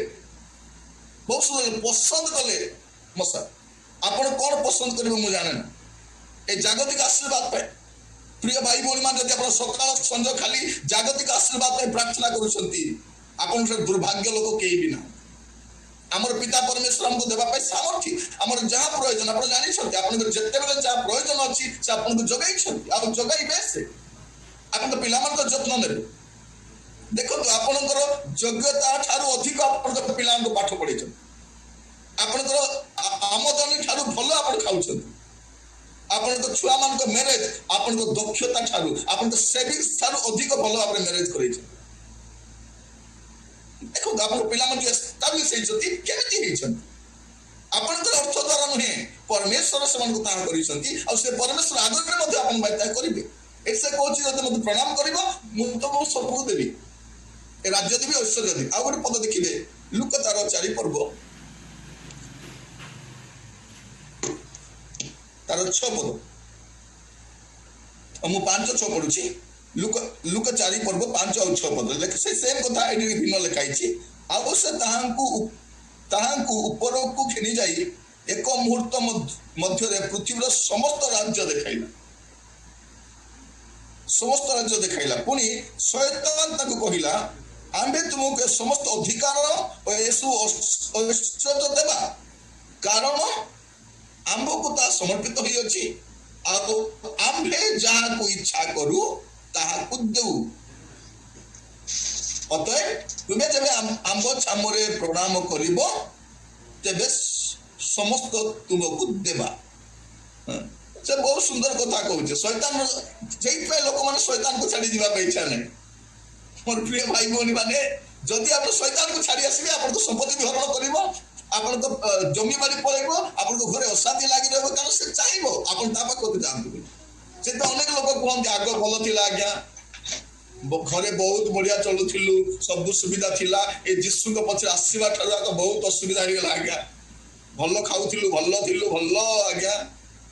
ବହୁତ ସୁନ୍ଦର ପସନ୍ଦ କଲେ ମଶା। ଆପଣ କଣ ପସନ୍ଦ କରିବେ ମୁଁ ଜାଣେ ନା, ଏ ଜାଗତିକ ଆଶୀର୍ବାଦ ପାଇଁ। ପ୍ରିୟ ଭାଇ ଭଉଣୀ ମାନେ, ଯଦି ଆପଣ ସକାଳ ସଞ୍ଜ ଖାଲି ଜାଗତିକ ଆଶୀର୍ବାଦ ପାଇଁ ପ୍ରାର୍ଥନା କରୁଛନ୍ତି, ଆପଣଙ୍କ ଦୁର୍ଭାଗ୍ୟ ଲୋକ କେହି ବି ନାହିଁ। ଆମର ପିତା ପରମେଶ୍ୱର ଆମକୁ ଦେବା ପାଇଁ ସାମର୍ଥ୍ୟ, ଆମର ଯାହା ପ୍ରୟୋଜନ ଆପଣ ଜାଣିଛନ୍ତି, ଆପଣଙ୍କର ଯେତେବେଳେ ଯାହା ପ୍ରୟୋଜନ ଅଛି ସେ ଆପଣଙ୍କୁ ଯୋଗାଇଛନ୍ତି, ଆଉ ଯୋଗାଇବେ। ସେ ଆପଣଙ୍କ ପିଲାମାନଙ୍କ ଯତ୍ନ ନେବେ। ଦେଖନ୍ତୁ ଆପଣଙ୍କର ଯୋଗ୍ୟତା ଠାରୁ ଅଧିକ ଆପଣଙ୍କ ପିଲାମାନଙ୍କୁ ପାଠ ପଢେଇଛନ୍ତି, ଆପଣଙ୍କର ଆମଦାନୀ ଠାରୁ ଭଲ ଆପଣ ଖାଉଛନ୍ତି, ଆପଣଙ୍କ ଛୁଆମାନଙ୍କ ମ୍ୟାରେଜ ଆପଣଙ୍କ ଦକ୍ଷତା ଠାରୁ ଆପଣଙ୍କ ସେଭିଂସ ଠାରୁ ଅଧିକ ଭଲ ଭାବରେ ମ୍ୟାରେଜ କରେଇଛନ୍ତି। ଦେଖନ୍ତୁ ଆପଣଙ୍କ ପିଲାମାନେ ଯୋଉ ଏଷ୍ଟାବ୍ଲିଶ ହେଇଛନ୍ତି କେମିତି ହେଇଛନ୍ତି? ଆପଣଙ୍କର ଅର୍ଥ ଦ୍ୱାରା ନୁହେଁ, ପରମେଶ୍ୱର ସେମାନଙ୍କୁ ତାହା କରିଛନ୍ତି, ଆଉ ସେ ପରମେଶ୍ୱର ଆଗରେ ମଧ୍ୟ ଆପଣଙ୍କ ପାଇଁ ତାହା କରିବେ। ଏଠି ସେ କହୁଛି ଯଦି ମୋତେ ପ୍ରଣାମ କରିବ ମୁଁ ତମକୁ ସବୁ ଦେବି, ଏ ରାଜ୍ୟ ଦେବି, ଐଶ୍ୱର୍ଯ୍ୟ ଦେବି। ଆଉ ଗୋଟେ ପଦ ଦେଖିବେ ଲୁକ ତାର 4 ପର୍ବ ତାର 6 ପଦ, ମୁଁ 5-6 ପଢୁଛି। ଲୁକ 4 ପର୍ବ 5 ଆଉ 6 ପଦ ସେ ସେମ୍ କଥା ଏଠି ଭିନ୍ନ ଲେଖା ହେଇଛି। ଆଉ ସେ ତାହାଙ୍କୁ ଉପରକୁ ଘେନି ଯାଇ ଏକ ମୁହୂର୍ତ୍ତ ମଧ୍ୟରେ ପୃଥିବୀର ସମସ୍ତ ରାଜ୍ୟ ଦେଖାଇଲା। ପୁଣି ଶୟତାନ ତାଙ୍କୁ କହିଲା, ଆମ୍ଭେ ତୁମକୁ ସମସ୍ତ ଅଧିକାର ଓ ଏସବୁ ଐଶ୍ୱର୍ଯ୍ୟ ଦେବା, କାରଣ ଆମ୍ଭକୁ ତାହା ସମର୍ପିତ ହୋଇଅଛି, ଆଉ ଆମ୍ଭେ ଯାହାକୁ ଇଚ୍ଛା କରୁ ତାହାକୁ ଦେଉ। ଅତଏବ ତୁମେ ଯେବେ ଆମ୍ବ ଛାମରେ ପ୍ରଣାମ କରିବ ତେବେ ସମସ୍ତ ତୁମକୁ ଦେବା। ସେ ବହୁତ ସୁନ୍ଦର କଥା କହୁଛେ। ଶୈତାନ ସେଇଥିପାଇଁ ଲୋକମାନେ ଶୈତାନକୁ ଛାଡି ଯିବା ପାଇଁ ଇଚ୍ଛା ନାହିଁ। ମୋର ପ୍ରିୟ ଭାଇ ଭଉଣୀ ମାନେ, ଯଦି ଆପଣ ଶୈତାନକୁ ଛାଡି ଆସିବେ ଆପଣ ତ ସମ୍ପତ୍ତି ବିହରଣ କରିବ, ଆପଣ ତ ଜମିବାଡି ପଳେଇବ, ଆପଣଙ୍କ ଘରେ ଅଶାନ୍ତି ଲାଗି ରହିବ, କାରଣ ସେ ଚାହିଁବ ଆପଣ ତା ପାଖକୁ ଯାଆନ୍ତୁ ବୋଲି। ସେତ ଅନେକ ଲୋକ କୁହନ୍ତି ଆଗ ଭଲ ଥିଲା ଆଜ୍ଞା, ଘରେ ବହୁତ ବଢିଆ ଚଳୁଥିଲୁ, ସବୁ ସୁବିଧା ଥିଲା, ଏ ଯୀଶୁଙ୍କ ପଛରେ ଆସିବା ଠାରୁ ଆଗ ବହୁତ ଅସୁବିଧା ହେଇଗଲା ଆଜ୍ଞା, ଭଲ ଖାଉଥିଲୁ, ଭଲ ଥିଲୁ, ଭଲ ଆଜ୍ଞା।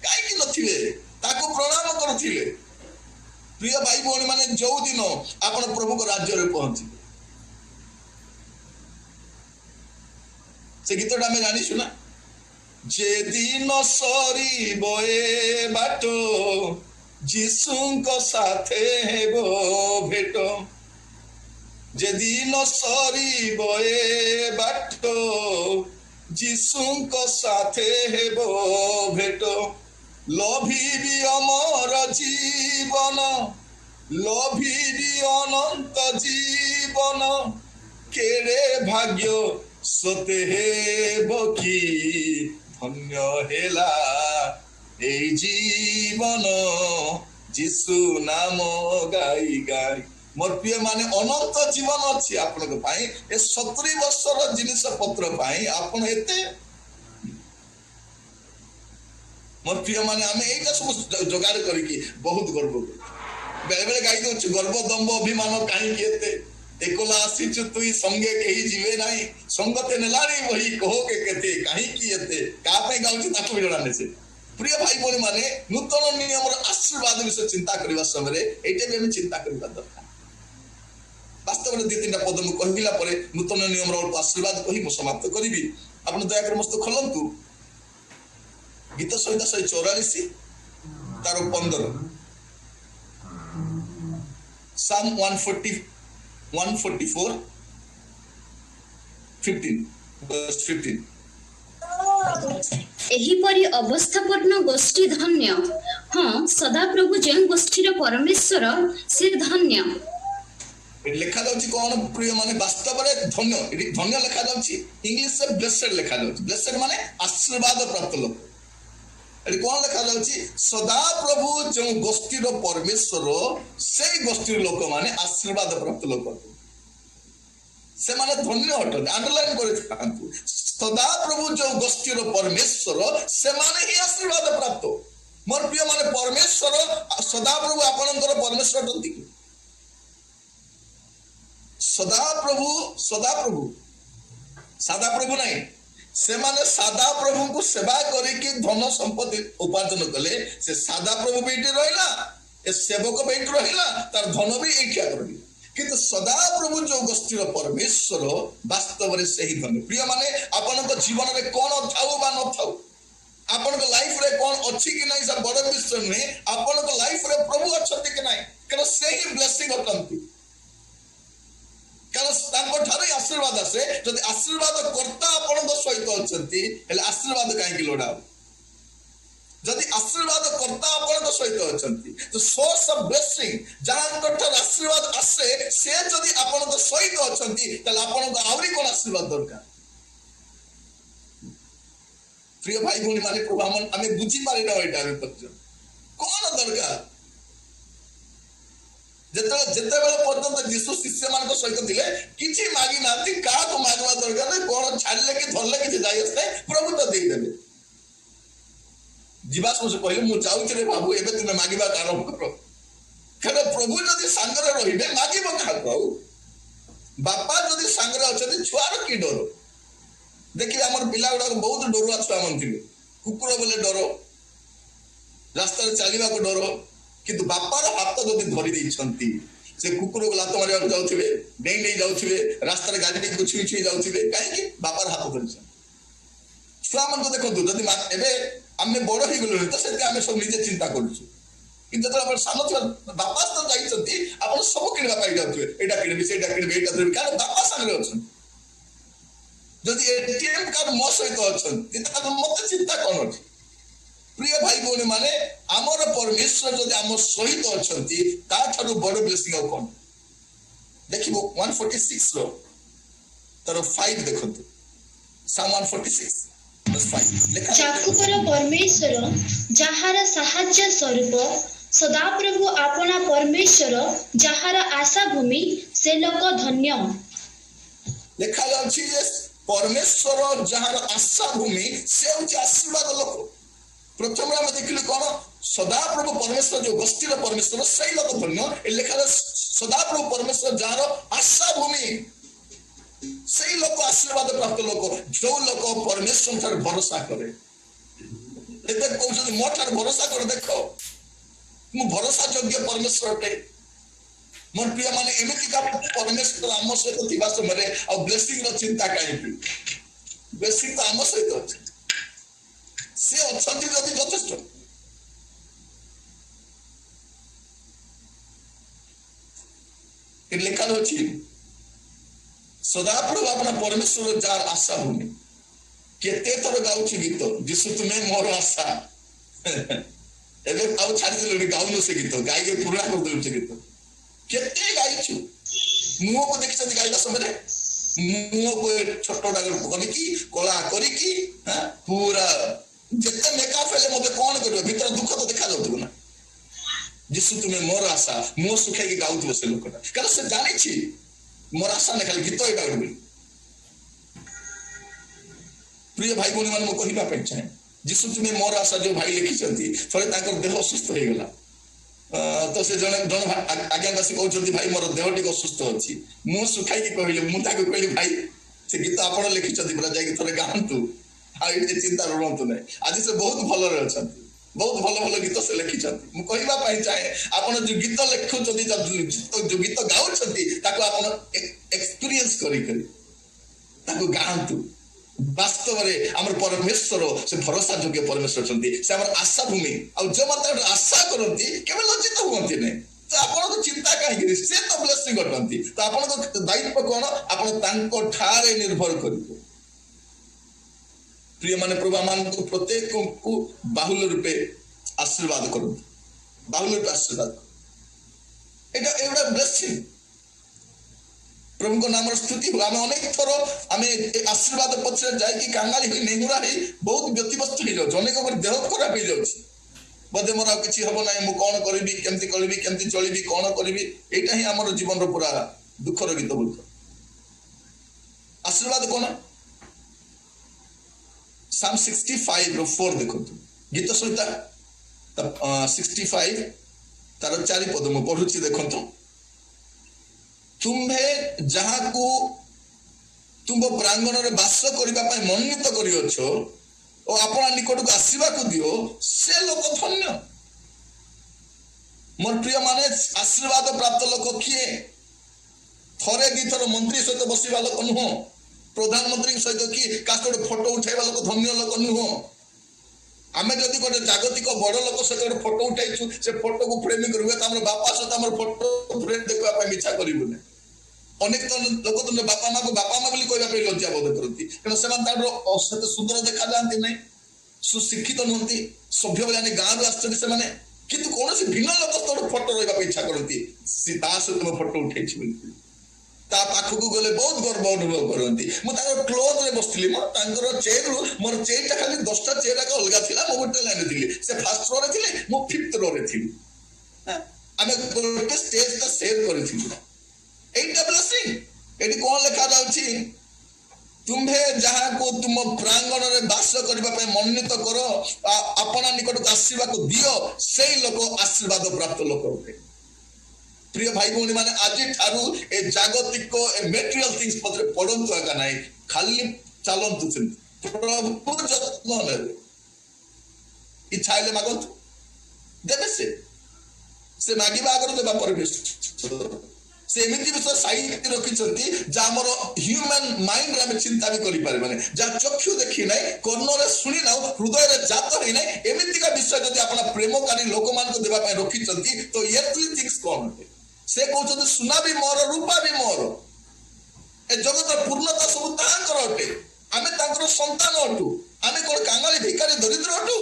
କାହିଁକି ନଥିବେ? ତାକୁ ପ୍ରଣାମ କରୁଥିଲେ। ପ୍ରିୟ ଭାଇ ଭଉଣୀ ମାନେ, ଯୋଉ ଦିନ ଆପଣ ପ୍ରଭୁଙ୍କ ରାଜ୍ୟରେ ପହଞ୍ଚିବେ, ସେ ଗୀତଟା ଆମେ ଜାଣିଛୁ ନା, ଯେଦିନ ସରିବ ଏ ବାଟ ଯୀଶୁଙ୍କ ସାଥେ ହେବ ଭେଟ, ଯେଦିନ ସରିବ ଏ ବାଟ ଯୀଶୁଙ୍କ ସାଥେ ହେବ ଭେଟ, ଲଭିବି ଅମର ଜୀବନ, ଲଭିବି ଅନନ୍ତ ଜୀବନ, କେଡ଼େ ଭାଗ୍ୟ ସତେ ହେବ କି ଧନ୍ୟ ହେଲା এই জীবন যিশু নাম গাই গাই। মোর প্রিয় মানে অনন্ত জীবন ଅଛି ଆପଣଙ୍କ ପାଇଁ। ଏ 70 ବର୍ଷର ଜିନିଷ ପତ୍ର ପାଇଁ ଆପଣ ଏତେ, ମୋର ପ୍ରିୟ ମାନେ ଆମେ ଏଇଟା ସବୁ ଯୋଗାଡ଼ କରିକି ବହୁତ ଗର୍ବ କରୁ। ବେଳେବେଳେ ଗାଇ ଦଉଛୁ, ଗର୍ବ ଦମ୍ଭ ଅଭିମାନ କାହିଁକି ଏତେ, ଏକଲା ଆସିଛୁ ତୁଇ ସଙ୍ଗେ କେହି ଯିବେ ନାହିଁ, ସଙ୍ଗତେ ନେଲାଣି ବହି କହ କେ କେତେ, କାହିଁକି ଏତେ, କାହା ପାଇଁ ଗାଉଛି ତାକୁ ବି ଜଣା ନାହିଁ। ପ୍ରିୟ ଭାଇ ଭଉଣୀ ମାନେ, ନୂତନ ନିୟମର ଆଶୀର୍ବାଦ ବିଷୟ ଚିନ୍ତା କରିବା ସମୟରେ ଏଇଟା ବି ଆମେ ଚିନ୍ତା କରିବା ଦରକାର। ବାସ୍ତବରେ 2-3ଟା ପଦ ମୁଁ କହିଲା ପରେ ନୂତନ ନିୟମର ଅଳ୍ପ ଆଶୀର୍ବାଦ କହି ମୁଁ ସମାପ୍ତ କରିବି। ଆପଣ ଦୟାକରି ମସ୍ତ ଖୋଲନ୍ତୁ ଗୀତ ସଂହିତା 144 ତାର 15, Psalm 144 15 verse 15। ଏହିପରି ଅବସ୍ଥାପନ୍ନ ଗୋଷ୍ଠୀ ଧନ୍ୟ। ହଁ, ସଦାପ୍ରଭୁ ଯେଉଁ ଗୋଷ୍ଠୀର ପରମେଶ୍ୱର ସେ ଧନ୍ୟ। ଲେଖା ଯାଉଛି କଣ ପ୍ରିୟ ମାନେ, ବାସ୍ତବରେ ଧନ୍ୟ, ଏଠି ଧନ୍ୟ ଲେଖା ଯାଉଛି, ଇଂଲିଶରେ ବ୍ଲେସେଡ ଲେଖା ଯାଉଛି। ବ୍ଲେସେଡ ମାନେ ଆଶୀର୍ବାଦ ପ୍ରାପ୍ତ ଲୋକ। ଏଠି କଣ ଲେଖା ଯାଉଛି? ସଦାପ୍ରଭୁ ଯେଉଁ ଗୋଷ୍ଠୀର ପରମେଶ୍ୱର ସେଇ ଗୋଷ୍ଠୀର ଲୋକମାନେ ଆଶୀର୍ବାଦ ପ୍ରାପ୍ତ ଲୋକ, ସେମାନେ ଧନ୍ୟ ଅଟନ୍ତି। ଆଣ୍ଡରଲାଇନ କରିଥାନ୍ତୁ, ସଦାପ୍ରଭୁ ଯେଉଁ ଗୋଷ୍ଠୀର ପରମେଶ୍ୱର ସେମାନେ ହିଁ ଆଶୀର୍ବାଦ ପ୍ରାପ୍ତ। ମୋର ପ୍ରିୟ ମାନେ, ପରମେଶ୍ୱର ସଦାପ୍ରଭୁ ଆପଣଙ୍କର ପରମେଶ୍ୱର ଅଟନ୍ତି କି? ସଦାପ୍ରଭୁ ସାଦାପ୍ରଭୁ ନାହିଁ, ସେମାନେ ସାଦାପ୍ରଭୁଙ୍କୁ ସେବା କରିକି ଧନ ସମ୍ପତ୍ତି ଉପାର୍ଜନ କଲେ। ସେ ସାଦାପ୍ରଭୁ ବି ଏଇଠି ରହିଲା, ଏ ସେବକ ବି ଏଇଠି ରହିଲା, ତାର ଧନ ବି ଏଇଠି ରହିଲା। କିନ୍ତୁ ସଦାପ୍ରଭୁ ଯୋଉ ଗୋଷ୍ଠୀର ପରମେଶ୍ୱର ବାସ୍ତବରେ ସେହି ଧନ୍ୟ। ପ୍ରିୟ ମାନେ, ଆପଣଙ୍କ ଜୀବନରେ କଣ ଥାଉ ବା ନଥାଉ, ଆପଣଙ୍କ ଲାଇଫରେ କଣ ଅଛି କି ନାହିଁ ସେ ବଡ ବିଷୟ ନୁହେଁ, ଆପଣଙ୍କ ଲାଇଫରେ ପ୍ରଭୁ ଅଛନ୍ତି କି ନାହିଁ, କାରଣ ସେହି ବ୍ଲେସିଂ ଅଟନ୍ତି। କାରଣ ତାଙ୍କ ଠାରୁ ଆଶୀର୍ବାଦ ଆସେ। ଯଦି ଆଶୀର୍ବାଦ କର୍ତ୍ତା ଆପଣଙ୍କ ସହିତ ଅଛନ୍ତି, ହେଲେ ଆଶୀର୍ବାଦ କାହିଁକି ଲୋଡା ହବ? जदि आशीर्वाद कर्ता आपन सहित अछंती तो सोर्स ऑफ ब्लेसिंग जहां आशीर्वाद आसे से जदि आपन सहित अछंती तले आपन आउरी कोन आशीर्वाद दरकार। प्रिय भाई भौणी माने को आमे बुझी पारि ना एटा कौन दरकार जिते बेले पर्यंत यीशु शिष्य मान सहित थे किसी मागी ना क्या तो मागवा दरकार नहीं कौन छाड़े कि धरले कि जाई प्रभु तो देदेवे जीवास मुझे कहले मु जाऊँ बाबू एबे तुम मागिबा आरंभ कर कारण प्रभु जदि सांगरे रहिबे मागिबो खाऊ बापा जदि सांगरे अछथि छुआर की डर देखिए हमर पिला गुडा बहुत डरुआ छुआ मन थिले कुकुर बोले डर रास्ता चलवा को डर किंतु बापार हाथ जदि धरी देइछंती से कुकुर को लात मारिया जाउथिबे डेई डेई जाउथिबे रास्ता गाड़ी को छुई छुई जाउथिबे काहे कि बापार हाथ धरिछन छुआ मन को देखो जदि एबे आमे बड़ ही गेलो तो सेते आमे सब निजे चिंता करछु किंतु जब अपन सानो छ बापा तो जाइछंती अपन सब किनबा पाइ जाउथिबे एटा किनबे सेटा किनबे एटा किनबे कारण बापा संगे अछन जदि एटीएम कार्ड मो सहित अछन त मते चिंता कोन अछि। प्रिय भाई भौणी माने आमर परमेश्वर जदि आम सहित अछंती ता थारु बड़ ब्लेसिंग आ कोन देखिबो 146 रो तर 5 देखंतु साम 146 verse 5 लेखा जाकुबर परमेश्वर जहार साहाय्य स्वरूप सदाप्रभु आपना परमेश्वर जहार आशा भूमि से लोक धन्य लेखा जाउछि जे परमेश्वर जहार आशा भूमि से होछि आशीर्वाद लोक। प्रथम आम देखिले कौन सदाप्रभु परमेश्वर जो गोष्ठी परमेश्वर सही लोक धन्य लेखा सदाप्रभु परमेश्वर जार आशा भूमि सही लोक आशीर्वाद प्राप्त लोक जो लोक परमेश्वर ठार भरोसा करे एते कहउछ मो ठार भरोसा कर देखो मु भरोसा योग्य परमेश्वर टे मोर प्रिय माने एमिति का परमेश्वर आम सहित थिबा समय आ ब्लेसिंग रो चिंता काहे ब्लेसिंग तो आम सहित अछि से अछंती जदि यथेष्ट लिखा अछि सदाप्रभु अपना परमेश्वर जार आशा भूमि केते थर गाउछि गीत जिसु तुमे मोर आशा एबे आउ छाडी देलु गाउनु से गीत गाई के पूरा कर देलु से गीत केते गाइछु मुओ को देखि गाइला समय मुओ को छोटो डागर करी की कला करी की पूरा जिते मेकअप हेले मते कोन करबे भीतर दुख तो देखा जाउथबो ना जिसु तुमे मोर आशा मो सुखाई के गाउथबो से लोकटा कारण से जानि छी मोर आशा ने खाली गीत एटा करबे। प्रिय भाई भौणी मान मो कहिबा पे चाहे जिसु तुमे मोर आशा जो भाई लिखिसंती थोड़े ताकर देह असुस्थ हो गेला तो से जने आज्ञावासी कहउछंती भाई मोर देह टिक असुस्थ अछि मो सुखाई के कहले मु ताको कहली भाई से गीत आपण लिखिसंती पूरा जाई थोड़े गाहंतु आ एते चिंता रहंतु नै आज से बहुत भलो रे अछंती बहुत भलो भलो गीत से लिखिसंती मु कहिबा पई चाहे आपण जो गीत लिखुछंती जो गीत गाउछंती ताको आपण एक्सपीरियंस करी करी ताको गाहंतु वास्तव में आम परमेश्वर से भरोसा योग्य परमेश्वर से आम आशा भूमि और जो मतलब आशा करती केवल लज्जित हुए नहीं तो आपन को चिंता कहीं से तो ब्लेसिंग घटती तो आपन दायित्व कौन आपन ठारे निर्भर करेंगे। प्रिय माने प्रभु मान को प्रत्येक को बाहुल्य रूपे आशीर्वाद करूँ बाहुल्य रूपे आशीर्वाद एटा ब्लेसिंग प्रभु को नाम स्तुति हो आमे अनेक थरो आमे आशीर्वाद पछरे जाय कि कांगाली होई नेहुरा हे बहुत व्यतिवस्त हो जाउ अनेक पर देह खराब हो जाउ बदे मोर किछि हबो नै मु कोन करबी केमति चलिबी कोन करबी एटा ही हमर जीवन रो पूरा दुख रो गीत बोल आशीर्वाद कोन साम 65 रो 4 देखो गीत सहिता 65 तार 4 पद मु पढुछि देखंतो तुम्हें जहाँ को तुम प्रांगण में बास करने मनोनीत कर अपना निकट को आसवा को दियो से लोक धन्य। मोर प्रिय माने आशीर्वाद प्राप्त लोक किए थरे दी थर मंत्री सहित बसवा लोक नुह प्रधानमंत्री सहित कि गोटे फोटो उठाइबा लोक धन्य लोक नुह आमे जदि गोटे जागतिक बड़ लोक सहित फोटो उठाइछु से फोटो को फ्रेमिंग करबे त हमर बापा सहित हमर फोटो फ्रेम देखबा पय मिछा करिबो नै अनेक लोक तो बापा माँ को बापा माँ बोली कहबा पे लज्जा बोध करती कारण से मान तारो सहित सुंदर देखा जानती नै ସୁଶିକ୍ଷିତ ନୁହନ୍ତି, ସଭ୍ୟ ବୋଲି ଗାଁରୁ ଆସିଛନ୍ତି ସେମାନେ, କିନ୍ତୁ କୌଣସି ଭିନ୍ନ ଲୋକ ସହିତ ଫଟୋ ରହିବାକୁ ଇଚ୍ଛା କରନ୍ତି, ତା ସହିତ ମୁଁ ଫଟୋ ଉଠେଇଛି ବୋଲି। ତା ପାଖକୁ ଗଲେ ବହୁତ ଗର୍ବ ଅନୁଭବ କରନ୍ତି। ମୁଁ ତାଙ୍କର କ୍ଲୋଜ ରେ ବସିଥିଲି, ମୋର ତାଙ୍କର ଚେୟାରରୁ ମୋର ଚେୟାରଟା ଖାଲି 10ଟା ଚେୟାର ଯାକ ଅଲଗା ଥିଲା, ମୁଁ ଗୋଟେ ଲାଇନରେ ଥିଲି, ସେ ଫାର୍ଷ୍ଟ ରୋରେ ଥିଲେ, ମୁଁ 5th ରୋରେ ଥିଲି। ଆମେ ଗୋଟେ ଷ୍ଟେଜଟା ସେୟାର କରିଥିଲୁ। এইটা ব্লেসিং। এটি কোন লেখা যাଉଛି, ତୁମ୍ଭେ ଯାହାକୁ ତୁମ ପ୍ରାଙ୍ଗଣରେ ବାସ କରିବା ପାଇଁ ମନୋନୀତ କର, ଆପଣା ନିକଟକୁ ଆସିବାକୁ ଦିଅ, ସେଇ ଲୋକ ଆଶୀର୍ବାଦ ପ୍ରାପ୍ତ ଲୋକ ଅଟେ। ପ୍ରିୟ ଭାଇ ଭଉଣୀ ମାନେ, ଆଜି ଠାରୁ ଏ ଜାଗତିକ ଏ ମେଟେରିଆଲ ଥିଙ୍ଗସ୍ ପଛରେ ପଡନ୍ତୁ ଏକା ନାହିଁ, ଖାଲି ଚାଲନ୍ତୁ ସେମିତି, ପ୍ରଭୁ ଯତ୍ନ ନେବେ। ଇଚ୍ଛା ହେଲେ ମାଗନ୍ତୁ, ଦେବେ ସେ ମାଗିବା ଆଗରୁ ଦେବା ପରମେଶ୍ୱର। ସେ ଏମିତି ବିଷୟ ସାଇତି ରଖିଛନ୍ତି ଯାହା ଆମର ହ୍ୟୁମାନ ମାଇଣ୍ଡରେ ଆମେ ଚିନ୍ତା ବି କରିପାରିବାନି, ଯାହା ଚକ୍ଷୁ ଦେଖି ନାହିଁ, କର୍ଣ୍ଣରେ ଶୁଣି ନାହୁଁ, ହୃଦୟରେ ଜାତ ହେଇନାହିଁ, ଏମିତିକା ବିଷୟ ଯଦି ଆପଣ ପ୍ରେମକାରୀ ଲୋକମାନଙ୍କୁ ଦେବା ପାଇଁ ରଖିଛନ୍ତି, ତ ଏର୍ଥଲି ଥିଙ୍ଗସ୍ କଣ ଅଟେ? ସେ କହୁଛନ୍ତି ସୁନା ବି ମୋର, ରୂପା ବି ମୋର, ଏ ଜଗତର ପୂର୍ଣ୍ଣତା ସବୁ ତାହାଙ୍କର ଅଟେ, ଆମେ ତାଙ୍କର ସନ୍ତାନ ଅଟୁ। ଆମେ କଣ କାଙ୍ଗାଳି ଭିକାରୀ ଦରିଦ୍ର ଅଟୁ?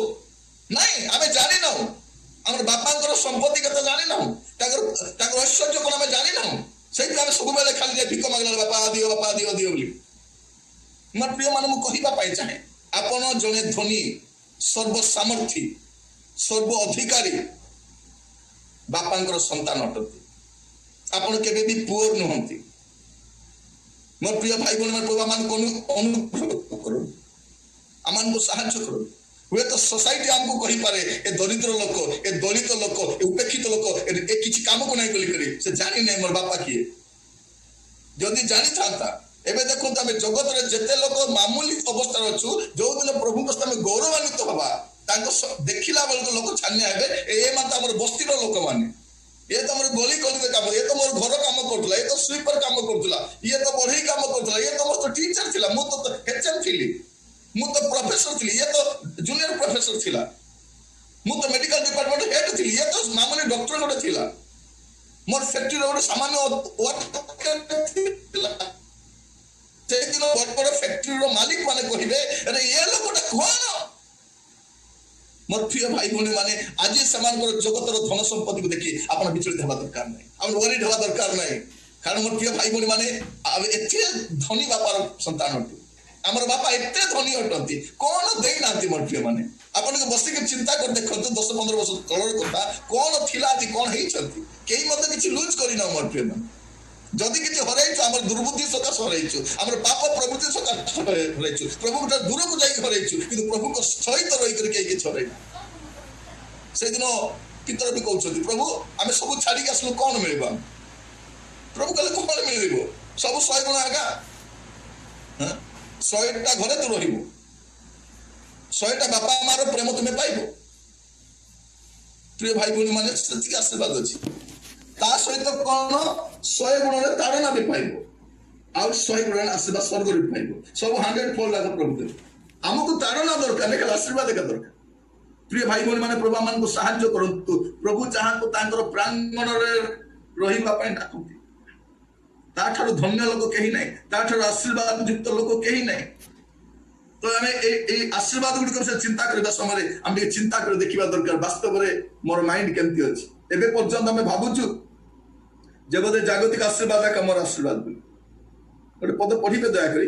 ନାଇଁ, ଆମେ ଜାଣିନାହୁଁ ଆମର ବାପାଙ୍କର ସମ୍ପତ୍ତି କେତେ ଜାଣିନାହୁଁ, ତାଙ୍କର ଐଶ୍ୱର୍ଯ୍ୟ କଣ ଆମେ ଜାଣିନାହୁଁ। ସେଇଥିପାଇଁ ଆମେ ସବୁବେଳେ ଖାଲି ଭିକ ମାଗିଲା ବାପା ଦିଅ ଦିଅ ବୋଲି। ମୋର ପ୍ରିୟ ମାନେ, ମୁଁ କହିବା ପାଇଁ ଚାହେଁ, ଆପଣ ଜଣେ ଧନୀ, ସର୍ବସାମର୍ଥୀ, ସର୍ବ ଅଧିକାରୀ ବାପାଙ୍କର ସନ୍ତାନ ଅଟନ୍ତି। ଆପଣ କେବେ ବି ପୁଅର ନୁହନ୍ତି। ମୋର ପ୍ରିୟ ଭାଇ ଭଉଣୀ ମାନେ, ଆମମାନଙ୍କୁ ଅନୁଭବ କରନ୍ତୁ, ଆମମାନଙ୍କୁ ସାହାଯ୍ୟ କରନ୍ତୁ। ହୁଏତ ସୋସାଇଟି ଆମକୁ କହିପାରେ ଏ ଦରିଦ୍ର ଲୋକ, ଏ ଦଳିତ ଲୋକ, ଏ ଉପେକ୍ଷିତ ଲୋକ ଏ କିଛି କାମକୁ ନାହିଁ ବୋଲିକରି, ସେ ଜାଣିନାହିଁ ମୋର ବାପା କିଏ। ଯଦି ଜାଣିଥାନ୍ତା, ଏବେ ଦେଖନ୍ତୁ ଆମେ ଜଗତରେ ଯେତେ ଲୋକ ମାମୁଲି ଅବସ୍ଥାରେ ଅଛୁ, ଯୋଉଦିନ ପ୍ରଭୁଙ୍କ ଆମେ ଗୌରବାନ୍ୱିତ ହବା, ତାଙ୍କ ଦେଖିଲା ବେଳକୁ ଲୋକ ଛାନିଆ ହେବେ, ଏମାନେ ତ ଆମର ବସ୍ତିର ଲୋକମାନେ, ଇଏ ତ ଆମର ଗଳି ଗଳିରେ କାମ, ଇଏ ତ ମୋର ଘର କାମ କରୁଥିଲା, ଇଏ ତ ସୁଇପର କାମ କରୁଥିଲା, ଇଏ ତ ବଢେଇ କାମ କରୁଥିଲା, ଇଏ ତ ମୋର ଟିଚର ଥିଲା, ମୁଁ ତ HM ଥିଲି, ମୁଁ ତ ପ୍ରଫେସର ଥିଲି, ଇଏ ତ ଜୁନିୟର ପ୍ରଫେସର ଥିଲା, ମୁଁ ତ ମେଡିକାଲ ଡିପାର୍ଟମେଣ୍ଟ ହେଡ୍ ଥିଲି, ଇଏ ତ ମାମୁଲି ଡକ୍ଟର ଗୋଟେ ଥିଲା, ମୋର ଫ୍ୟାକ୍ଟ୍ରିର ଗୋଟେ ସାମାନ୍ୟ ଥିଲା। ସେଇଦିନ ବଡ ବଡ ଫ୍ୟାକ୍ଟ୍ରିର ମାଲିକ ମାନେ କହିବେ, ଆରେ ଏ ଲୋକଟା କଣ? ମୋର ପ୍ରିୟ ଭାଇ ଭଉଣୀ ମାନେ, ଆଜି ସେମାନଙ୍କର ଜଗତର ଧନ ସମ୍ପତ୍ତିକୁ ଦେଖି ଆପଣ ବିଚଳିତ ହେବା ଦରକାର ନାହିଁ, ଆପଣ ୱରିଡ୍ ହେବା ଦରକାର ନାହିଁ। କାରଣ ମୋର ପ୍ରିୟ ଭାଇ ଭଉଣୀ ମାନେ, ଆମେ ଏତେ ଧନୀ ବାପାର ସନ୍ତାନ ଅଟୁ, ଆମର ବାପା ଏତେ ଧନୀ ଅଟନ୍ତି, କଣ ଦେଇନାହାନ୍ତି। ମୋର ପ୍ରିୟ ମାନେ, ଆପଣ ଟିକେ ବସିକି ଚିନ୍ତା କରି ଦେଖନ୍ତୁ, 10-15 ବର୍ଷ ତଳର କଥା, କଣ ଥିଲା ଆଜି କଣ ହେଇଛନ୍ତି। କେହି ମଧ୍ୟ କିଛି ଲୁଜ କରିନାହୁଁ। ମୋର ପ୍ରିୟ ମାନେ, ଯଦି କିଛି ହରାଇଛୁ, ଆମର ଦୁର୍ବୁଦ୍ଧି ସକାଶ ହରାଇଛୁ, ଆମର ପାପ ପ୍ରବୃତ୍ତି ସକାଶ ହରାଇଛୁ, ପ୍ରଭୁଙ୍କ ଦୂରକୁ ଯାଇକି ହରାଇଛୁ, କିନ୍ତୁ ପ୍ରଭୁଙ୍କ ସହିତ ରହିକରି କେହି କିଛି ହରାଇଛୁ। ସେଦିନ ପିତର ବି କହୁଛନ୍ତି, ପ୍ରଭୁ ଆମେ ସବୁ ଛାଡିକି ଆସିଲୁ, କଣ ମିଳିବ? ପ୍ରଭୁ କହିଲେ, କଣ ମିଳିବ? ସବୁ 100 ଗୁଣ ଆଗା, 100ଟା ଘରେ ତୁ ରହିବୁ, 100ଟା ବାପା ମାର ପ୍ରେମ ତୁମେ ପାଇବ। ପ୍ରିୟ ଭାଇ ଭଉଣୀ ମାନେ, ସେତିକି ଆଶୀର୍ବାଦ ଅଛି। ତା ସହିତ କଣ, 100 ଗୁଣରେ ତାଡ଼ନା ବି ପାଇବ, ଆଉ 100 ଗୁଣରେ ଆଶୀର୍ବାଦ ସ୍ୱର୍ଗରେ ବି ପାଇବ। ସବୁ 100-fold ଆଗ ପ୍ରଭୁ ଦେବେ। ଆମକୁ ତାଡ଼ନା ଦରକାର ନାହିଁ, ଖାଲି ଆଶୀର୍ବାଦ ଏକା ଦରକାର। ପ୍ରିୟ ଭାଇ ଭଉଣୀ ମାନେ, ପ୍ରଭୁ ଆମମାନଙ୍କୁ ସାହାଯ୍ୟ କରନ୍ତୁ। ପ୍ରଭୁ ଯାହାଙ୍କୁ ତାଙ୍କର ପ୍ରାଙ୍ଗଣରେ ରହିବା ପାଇଁ ଡାକନ୍ତି, ତାଠାରୁ ଧନ୍ୟ ଲୋକ କେହି ନାହିଁ, ତାଠାରୁ ଆଶୀର୍ବାଦ ଯୁକ୍ତ ଲୋକ କେହି ନାହିଁ। ତ ଆମେ ଏଇ ଆଶୀର୍ବାଦ ଗୁଡ଼ିକ ବିଷୟରେ ଚିନ୍ତା କରିବା ସମୟରେ ଆମେ ଟିକେ ଚିନ୍ତା କରି ଦେଖିବା ଦରକାର, ବାସ୍ତବରେ ମୋର ମାଇଣ୍ଡ କେମିତି ଅଛି। ଏବେ ପର୍ଯ୍ୟନ୍ତ ଆମେ ଭାବୁଛୁ ଯେ ବୋଧେ ଜାଗତିକ ଆଶୀର୍ବାଦ ଏକା ମୋର ଆଶୀର୍ବାଦ ବୋଲି। ଗୋଟେ ପଦ ପଢିବେ ଦୟାକରି।